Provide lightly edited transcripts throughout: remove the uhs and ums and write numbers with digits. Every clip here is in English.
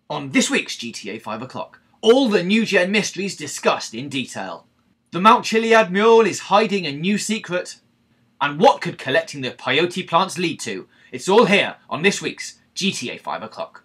On this week's GTA 5 o'clock, all the new-gen mysteries discussed in detail. The Mount Chiliad Mural is hiding a new secret. And what could collecting the peyote plants lead to? It's all here on this week's GTA 5 o'clock.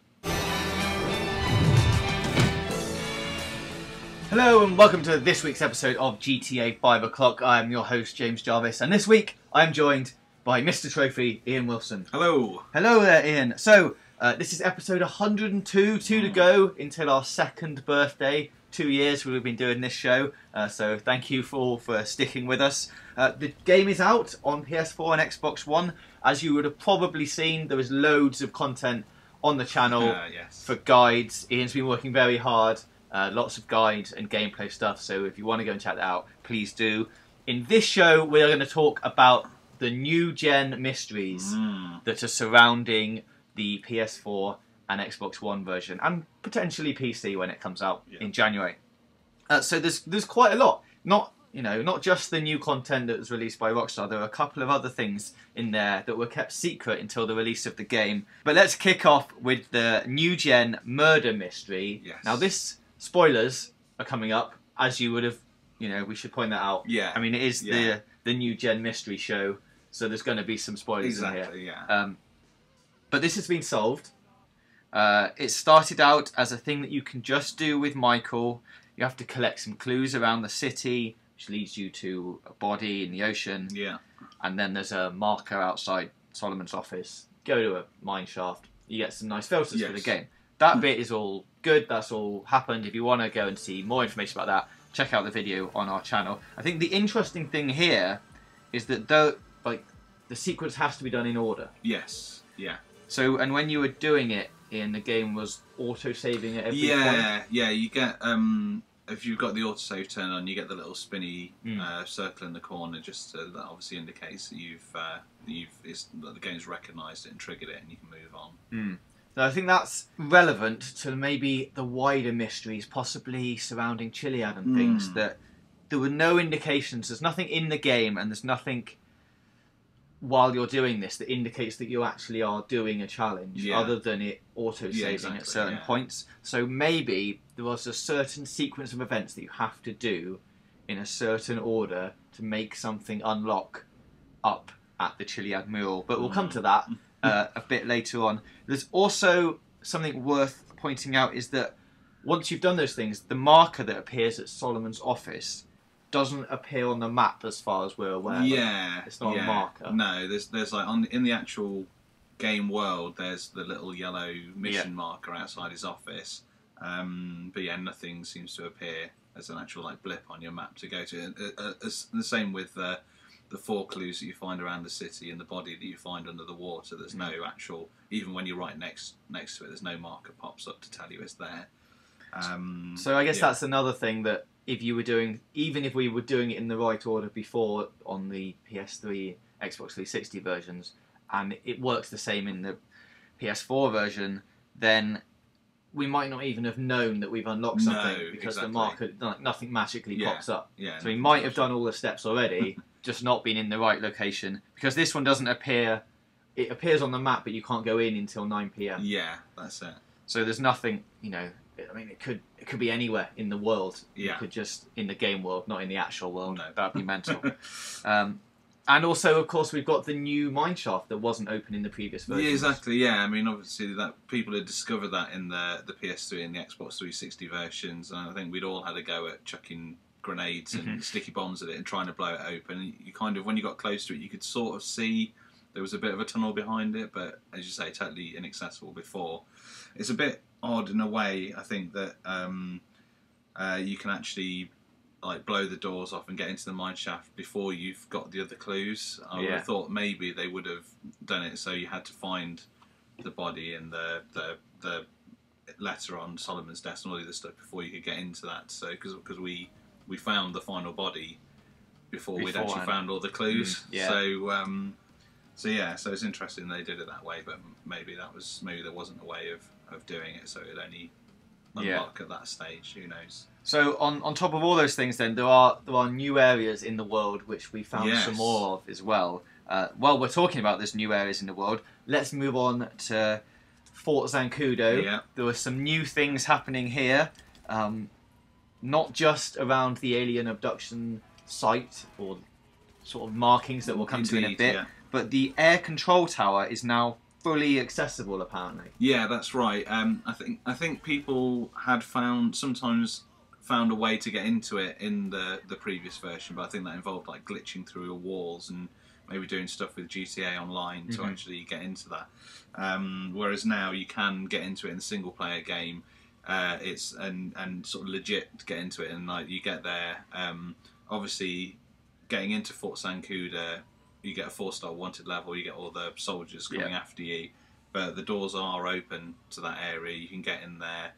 Hello and welcome to this week's episode of GTA 5 o'clock. I'm your host James Jarvis, and this week I'm joined by Mr. Trophy, Iain Wilson. Hello. Hello there, Iain. So, this is episode 102, two to go until our second birthday. 2 years we've been doing this show, so thank you for sticking with us. The game is out on PS4 and Xbox One. As you would have probably seen, there is loads of content on the channel for guides. Ian's been working very hard, lots of guides and gameplay stuff, so if you want to go and check that out, please do. In this show, we're going to talk about the new-gen mysteries that are surrounding the PS4 and Xbox One version, and potentially PC when it comes out in January. So there's quite a lot. Not just the new content that was released by Rockstar. There are a couple of other things in there that were kept secret until the release of the game. But let's kick off with the new gen murder mystery. Yes. Now spoilers are coming up, as you would have. We should point that out. Yeah. I mean, it is the new gen mystery show, so there's going to be some spoilers in here. Yeah. But this has been solved. It started out as a thing that you can just do with Michael. You have to collect some clues around the city, which leads you to a body in the ocean. Yeah. And then there's a marker outside Solomon's office. Go to a mine shaft. You get some nice filters for the game. That bit is all good. That's all happened. If you want to go and see more information about that, check out the video on our channel. I think the interesting thing here is that the sequence has to be done in order. Yes. Yeah. So, and when you were doing it, Ian, the game was auto-saving at every point? Yeah, you get, if you've got the autosave turned on, you get the little spinny circle in the corner, just that obviously indicates that the game's recognised it and triggered it, and you can move on. So I think that's relevant to maybe the wider mysteries, possibly surrounding Chiliad and things, that there were no indications, there's nothing in the game, and there's nothing while you're doing this that indicates that you actually are doing a challenge, other than it auto-saving at certain points. So maybe there was a certain sequence of events that you have to do in a certain order to make something unlock up at the Chiliad Mural. But we'll come to that a bit later on. There's also something worth pointing out is that once you've done those things, the marker that appears at Solomon's office doesn't appear on the map as far as we're aware. Yeah, it's not a marker. No, there's like in the actual game world, there's the little yellow mission marker outside his office. But yeah, nothing seems to appear as an actual blip on your map to go to. The same with the 4 clues that you find around the city and the body that you find under the water. There's no actual, even when you're right next to it, there's no marker pops up to tell you it's there. So I guess that's another thing that even if we were doing it in the right order before on the PS3, Xbox 360 versions, and it works the same in the PS4 version, then we might not even have known that we've unlocked something because the marker, nothing magically pops up. Yeah, so we might have done all the steps already, just not been in the right location, because this one doesn't appear. It appears on the map, but you can't go in until 9 PM. Yeah, that's it. So there's nothing, I mean, it could be anywhere in the world. Yeah. It could just in the game world, not in the actual world. No, that'd be mental. And also, of course, we've got the new mineshaft that wasn't open in the previous version. Yeah, exactly. Yeah, I mean, obviously, that people had discovered that in the PS3 and the Xbox 360 versions, and I think we'd all had a go at chucking grenades and sticky bombs at it and trying to blow it open. You kind of, when you got close to it, you could sort of see there was a bit of a tunnel behind it, but as you say, totally inaccessible before. It's a bit odd in a way, I think, that you can actually blow the doors off and get into the mine shaft before you've got the other clues. I would have thought maybe they would have done it so you had to find the body and the letter on Solomon's desk and all the other stuff before you could get into that. So because we found the final body before we'd actually found all the clues. So it's interesting they did it that way, but maybe there wasn't a way of doing it, so it only unlock at that stage. Who knows? So on top of all those things, then there are new areas in the world which we found some more of as well. While we're talking about these new areas in the world, let's move on to Fort Zancudo. Yeah. There were some new things happening here, not just around the alien abduction site or sort of markings that we'll come to in a bit, but the air control tower is now fully accessible, apparently. Yeah, that's right. I think people had sometimes found a way to get into it in the previous version, but I think that involved like glitching through walls and maybe doing stuff with GTA Online to actually get into that. Whereas now you can get into it in a single player game. It's and sort of legit to get into it, and like you get there. Obviously, getting into Fort Zancudo, you get a 4-star wanted level. You get all the soldiers coming after you, but the doors are open to that area. You can get in there.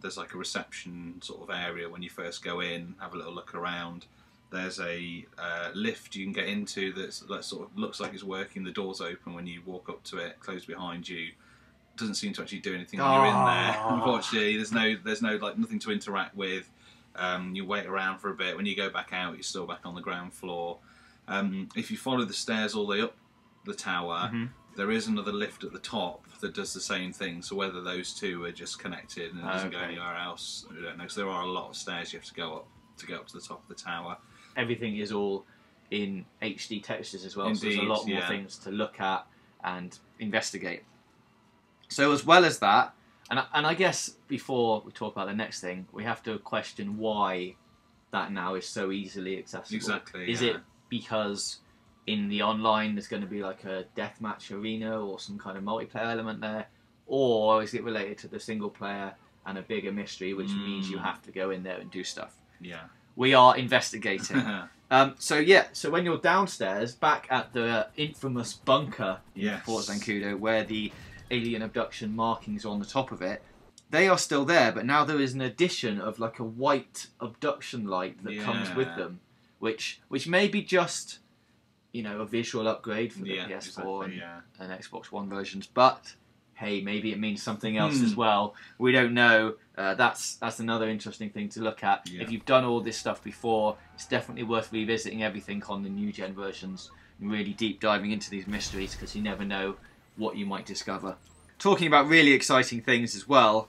There's like a reception sort of area when you first go in. Have a little look around. There's a lift you can get into that sort of looks like it's working. The door's open when you walk up to it, closed behind you. Doesn't seem to actually do anything when you're in there. Unfortunately, there's no like nothing to interact with. You wait around for a bit. When you go back out, you're still back on the ground floor. If you follow the stairs all the way up the tower, there is another lift at the top that does the same thing. So whether those two are just connected and it doesn't go anywhere else, we don't know. Because there are a lot of stairs you have to go up to the top of the tower. Everything is all in HD textures as well, Indeed, so there's a lot more things to look at and investigate. So as well as that, and I guess before we talk about the next thing, we have to question why that now is so easily accessible. Exactly. Is it because in the online there's going to be like a deathmatch arena or some kind of multiplayer element there, or is it related to the single player and a bigger mystery, which means you have to go in there and do stuff? Yeah. We are investigating. So when you're downstairs, back at the infamous bunker in Fort Zancudo, where the alien abduction markings are on the top of it, they are still there, but now there is an addition of like a white abduction light that comes with them, which may be just, you know, a visual upgrade for the PS4 and Xbox One versions, but hey, maybe it means something else as well. We don't know. That's another interesting thing to look at. If you've done all this stuff before, it's definitely worth revisiting everything on the new gen versions and really deep diving into these mysteries, because you never know what you might discover. Talking about really exciting things as well,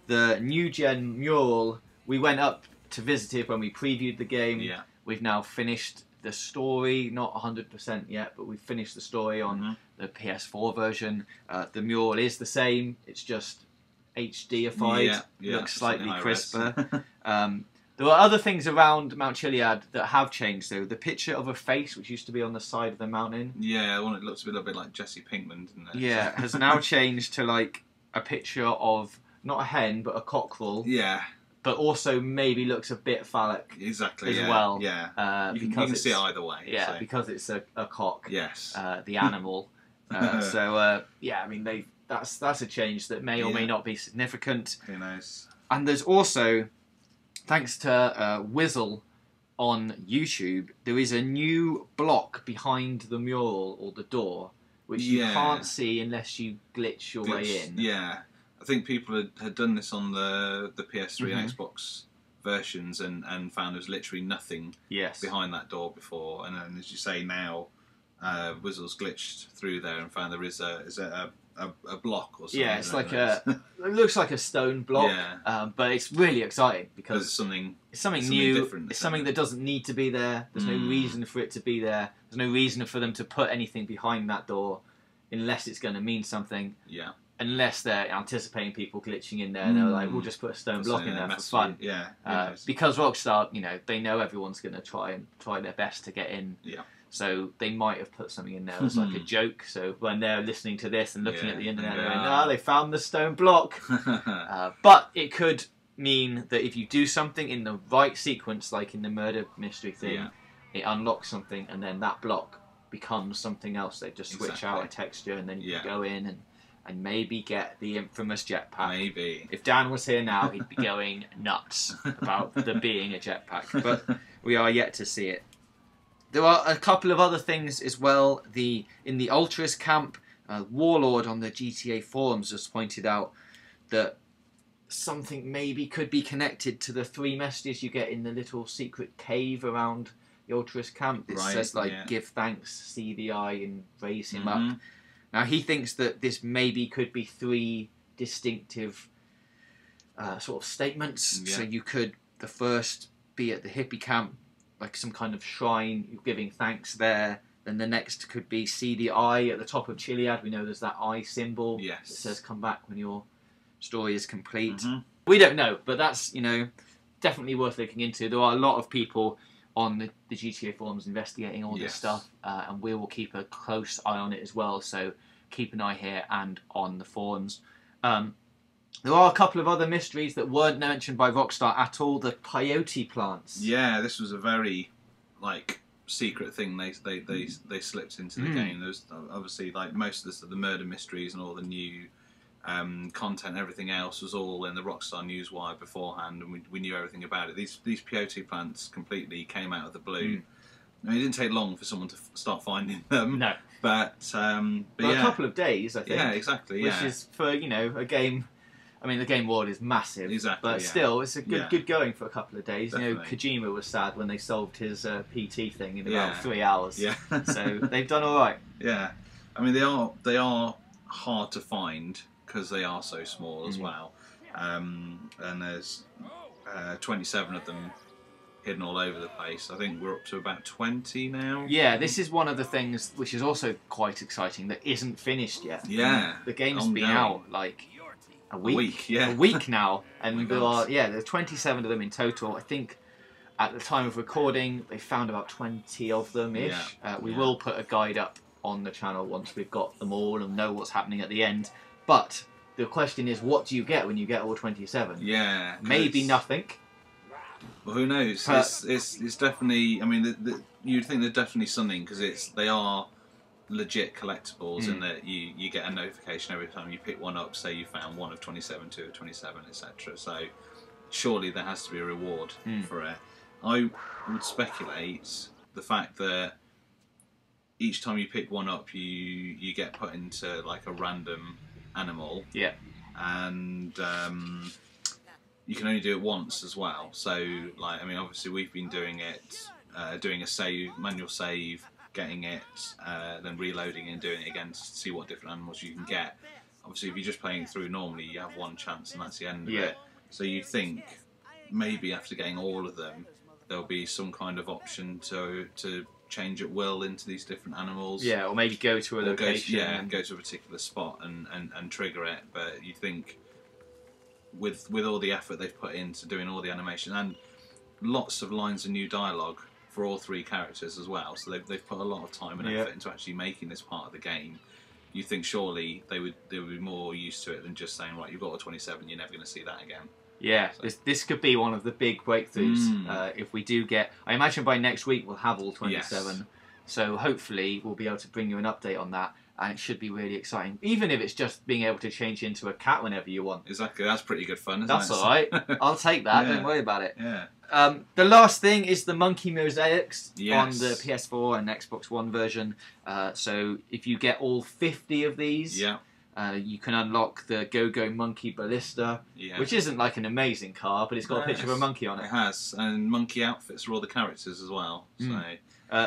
the new gen mural, we went up to visit it when we previewed the game. We've now finished the story, not 100% yet, but we've finished the story on the PS4 version. The mural is the same, it's just HDified, looks slightly crisper. There are other things around Mount Chiliad that have changed though. The picture of a face, which used to be on the side of the mountain. Yeah, the one that looks a little bit like Jesse Pinkman, doesn't it? Yeah, has now changed to like a picture of, not a hen, but a cockerel. Yeah. But also maybe looks a bit phallic as well. Yeah, you can see it either way. Yeah, so. Because it's a cock. Yes. The animal. Yeah, I mean, that's a change that may or may not be significant. Who knows? And there's also, thanks to Whizzle on YouTube, there is a new block behind the mural or the door, which you can't see unless you glitch your way in. Yeah. I think people had done this on the PS3 and Xbox versions and found there was literally nothing behind that door before. And then, as you say now, Whizzle's glitched through there and found there is a block or something. Yeah, it's like it looks like a stone block, but it's really exciting because it's something new. Different, it's something that doesn't need to be there. There's no reason for it to be there. There's no reason for them to put anything behind that door unless it's going to mean something. Yeah. Unless they're anticipating people glitching in there, and they're like, "We'll just put a stone block in there for fun." Yeah. Because Rockstar, you know, they know everyone's going to try their best to get in. Yeah. So they might have put something in there as like a joke. So when they're listening to this and looking at the internet, they're going, they found the stone block. But it could mean that if you do something in the right sequence, like in the murder mystery thing, it unlocks something, and then that block becomes something else. They just switch out a texture, and then you can go in and maybe get the infamous jetpack. Maybe. If Dan was here now, he'd be going nuts about there being a jetpack. But we are yet to see it. There are a couple of other things as well. In the Ultras camp, Warlord on the GTA forums just pointed out that something maybe could be connected to the 3 messages you get in the little secret cave around the Ultras camp. It says like, give thanks, see the eye, and raise him up. Now he thinks that this maybe could be 3 distinctive sort of statements. Yeah. So you could, the first be at the hippie camp, like some kind of shrine, you're giving thanks there. Then the next could be see the eye at the top of Chiliad. We know there's that eye symbol that says come back when your story is complete. Mm-hmm. We don't know, but that's, definitely worth looking into. There are a lot of people on the GTA forums investigating all this stuff, and we will keep a close eye on it as well, so keep an eye here and on the forums. There are a couple of other mysteries that weren't mentioned by Rockstar at all. The peyote plants. Yeah, this was a very secret thing they slipped into the game. There's obviously most of the murder mysteries and all the new content, everything else was all in the Rockstar newswire beforehand, and we knew everything about it. These peyote plants completely came out of the blue. I mean, it didn't take long for someone to start finding them. No, but a couple of days, I think. Yeah, exactly. Which is for a game. I mean, the game world is massive, exactly, but still, it's a good going for a couple of days. Definitely. Kojima was sad when they solved his PT thing in about 3 hours. Yeah, so they've done all right. Yeah, I mean they are hard to find because they are so small as well, and there's 27 of them hidden all over the place. I think we're up to about 20 now. Yeah, this is one of the things which is also quite exciting that isn't finished yet. Yeah, the game's been out a week now, and there's 27 of them in total. I think at the time of recording they found about 20 of them ish. We will put a guide up on the channel once we've got them all and know what's happening at the end. But the question is, what do you get when you get all 27? Yeah, maybe nothing. Well, who knows? It's definitely. I mean, you'd think they're definitely something because they are legit collectibles, in that you get a notification every time you pick one up. Say you found 1 of 27, 2 of 27, etc. So surely there has to be a reward for it. I would speculate the fact that each time you pick one up, you get put into a random animal. Yeah. And you can only do it once as well. So I mean, obviously we've been doing it, doing a manual save, getting it, then reloading and doing it again to see what different animals you can get. Obviously, if you're just playing through normally, you have one chance and that's the end of it. So you think maybe after getting all of them, there'll be some kind of option to change at will into these different animals. Yeah, or maybe go to a location. Go to a particular spot and trigger it. But you think with all the effort they've put into doing all the animation and lots of lines of new dialogue for all 3 characters as well, so they've put a lot of time and effort into actually making this part of the game. You think surely they would be more used to it than just saying, right, you've got a 27, you're never going to see that again. Yeah, so this could be one of the big breakthroughs if we do get. I imagine by next week we'll have all 27, so hopefully we'll be able to bring you an update on that. And it should be really exciting, even if it's just being able to change into a cat whenever you want. Exactly, that's pretty good fun, isn't it? That's all right. I'll take that. Don't worry about it. Yeah. The last thing is the monkey mosaics on the PS4 and Xbox One version. So if you get all 50 of these, you can unlock the Go-Go Monkey Ballista, which isn't an amazing car, but it's got a picture of a monkey on it. It has, and monkey outfits for all the characters as well.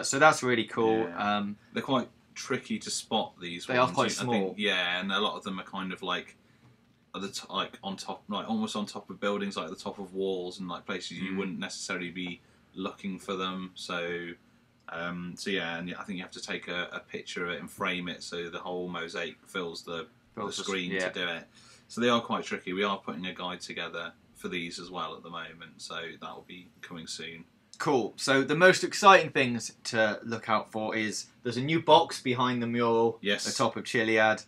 So that's really cool. Yeah. They're quite tricky to spot, these ones. They are quite small. I think, and a lot of them are kind of on top, almost on top of buildings, at the top of walls and places you wouldn't necessarily be looking for them. So and I think you have to take a picture of it and frame it so the whole mosaic fills the screen to do it. So they are quite tricky. We are putting a guide together for these as well at the moment, so that will be coming soon. Cool. So the most exciting things to look out for is there's a new box behind the mural at the top of Chiliad.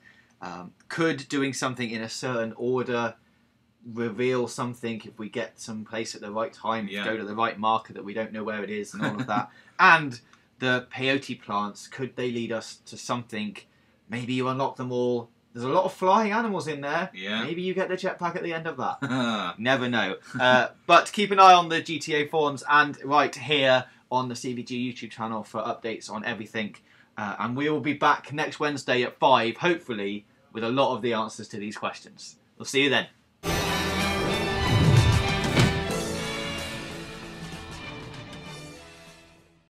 Could doing something in a certain order reveal something if we get some place at the right time, go to the right marker that we don't know where it is and all of that. And the peyote plants, could they lead us to something? Maybe you unlock them all. There's a lot of flying animals in there. Yeah. Maybe you get the jetpack at the end of that. Never know. But keep an eye on the GTA forums and right here on the CVG YouTube channel for updates on everything. And we will be back next Wednesday at 5, hopefully, with a lot of the answers to these questions. We'll see you then.